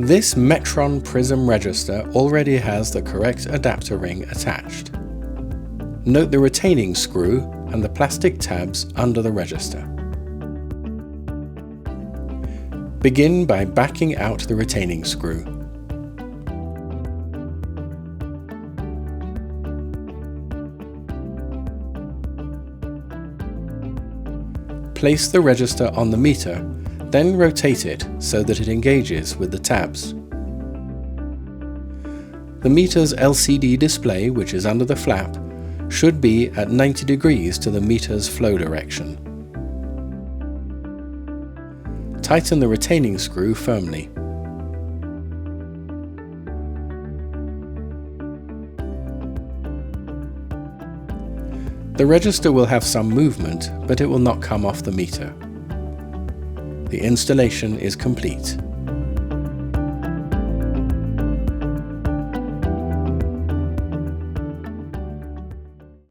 This Metron Prism register already has the correct adapter ring attached. Note the retaining screw and the plastic tabs under the register. Begin by backing out the retaining screw. Place the register on the meter, then rotate it so that it engages with the tabs. The meter's LCD display, which is under the flap, should be at 90 degrees to the meter's flow direction. Tighten the retaining screw firmly. The register will have some movement, but it will not come off the meter. The installation is complete.